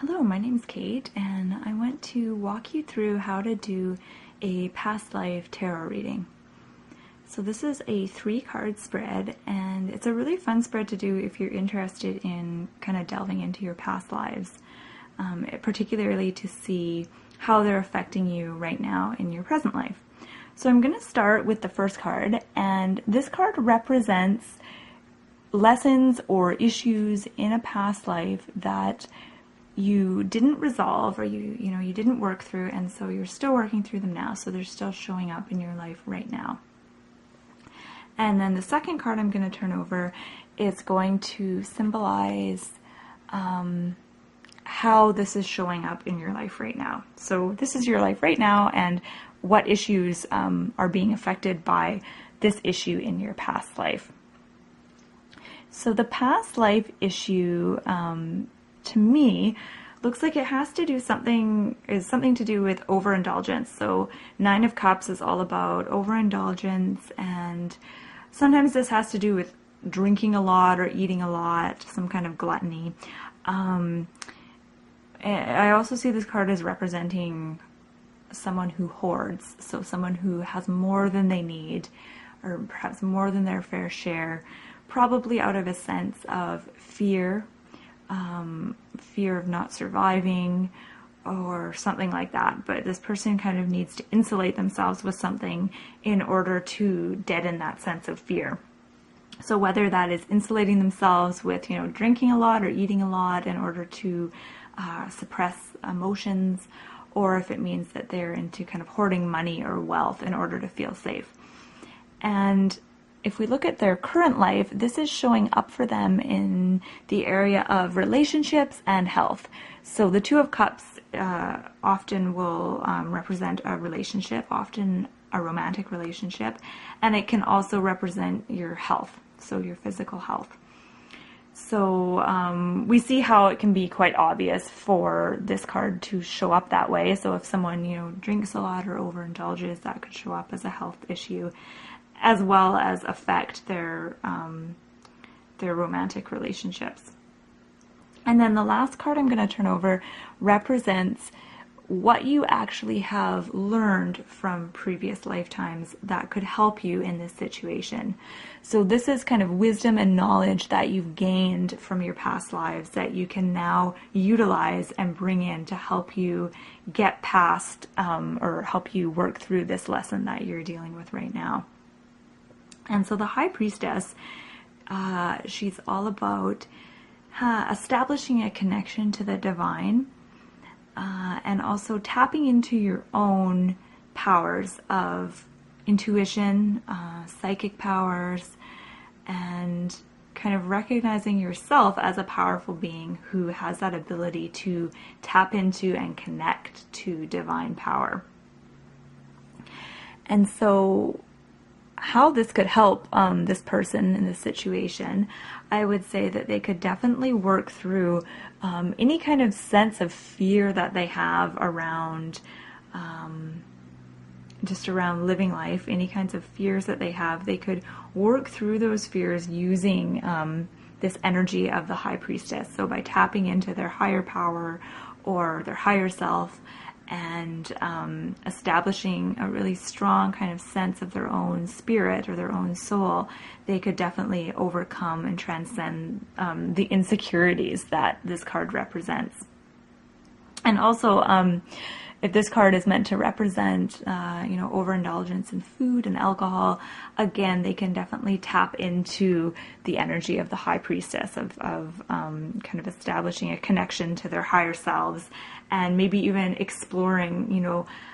Hello, my name's Kate, and I want to walk you through how to do a past life tarot reading. So this is a 3-card spread, and it's a really fun spread to do if you're interested in kind of delving into your past lives, particularly to see how they're affecting you right now in your present life. So I'm going to start with the first card, and this card represents lessons or issues in a past life that you didn't resolve, or you didn't work through, and so you're still working through them now, so they're still showing up in your life right now. And then the second card I'm going to turn over is going to symbolize how this is showing up in your life right now. So this is your life right now, and what issues are being affected by this issue in your past life. So the past life issue, to me, looks like it has to do something to do with overindulgence. So 9 of Cups is all about overindulgence, and sometimes this has to do with drinking a lot or eating a lot, some kind of gluttony. I also see this card as representing someone who hoards, so someone who has more than they need, or perhaps more than their fair share, probably out of a sense of fear of not surviving or something like that. But this person kind of needs to insulate themselves with something in order to deaden that sense of fear. So whether that is insulating themselves with, drinking a lot or eating a lot in order to suppress emotions, or if it means that they're into kind of hoarding money or wealth in order to feel safe. And if we look at their current life, this is showing up for them in the area of relationships and health. So the 2 of Cups often will represent a relationship, often a romantic relationship, and it can also represent your health, so your physical health. So we see how it can be quite obvious for this card to show up that way. So if someone, drinks a lot or overindulges, that could show up as a health issue, as well as affect their romantic relationships. And then the last card I'm going to turn over represents what you actually have learned from previous lifetimes that could help you in this situation. So this is kind of wisdom and knowledge that you've gained from your past lives that you can now utilize and bring in to help you get past or help you work through this lesson that you're dealing with right now. And so the High Priestess, she's all about establishing a connection to the divine, and also tapping into your own powers of intuition, psychic powers, and kind of recognizing yourself as a powerful being who has that ability to tap into and connect to divine power. And so how this could help this person in this situation, I would say that they could definitely work through any kind of sense of fear that they have around just around living life, any kinds of fears that they have. They could work through those fears using this energy of the High Priestess. So by tapping into their higher power or their higher self, and establishing a really strong kind of sense of their own spirit or their own soul, they could definitely overcome and transcend the insecurities that this card represents. And also, if this card is meant to represent, overindulgence in food and alcohol, again, they can definitely tap into the energy of the High Priestess of kind of establishing a connection to their higher selves, and maybe even exploring,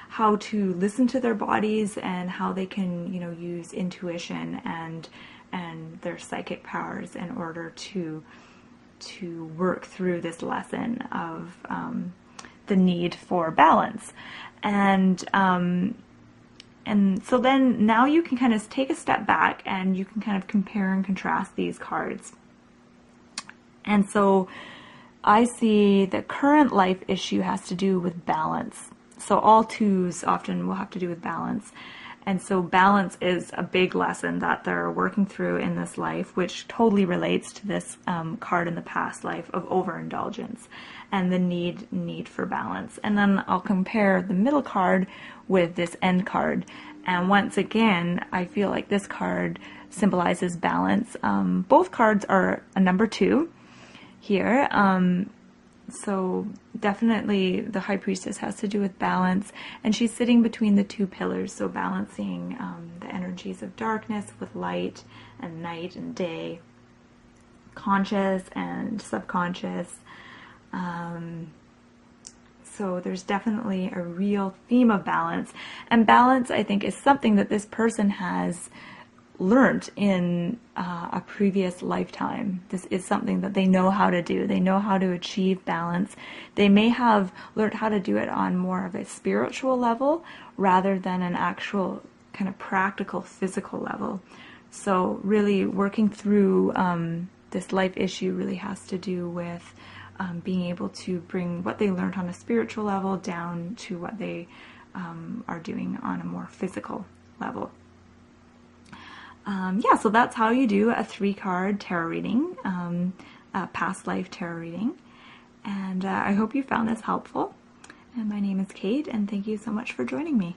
how to listen to their bodies and how they can, use intuition and their psychic powers in order to work through this lesson of the need for balance. And so then now you can kind of take a step back and you can kind of compare and contrast these cards. And so I see the current life issue has to do with balance. So all 2s often will have to do with balance. And so balance is a big lesson that they're working through in this life, which totally relates to this card in the past life of overindulgence and the need for balance. And then I'll compare the middle card with this end card. And once again, I feel like this card symbolizes balance. Both cards are a number 2 here. So definitely the High Priestess has to do with balance, and she's sitting between the 2 pillars, so balancing the energies of darkness with light, and night and day, conscious and subconscious. So there's definitely a real theme of balance, and balance, I think, is something that this person has learned in a previous lifetime. This is something that they know how to do. They know how to achieve balance. They may have learned how to do it on more of a spiritual level rather than an actual kind of practical physical level. So really working through this life issue really has to do with being able to bring what they learned on a spiritual level down to what they are doing on a more physical level. So that's how you do a 3-card tarot reading, a past life tarot reading. And I hope you found this helpful. And my name is Kate, and thank you so much for joining me.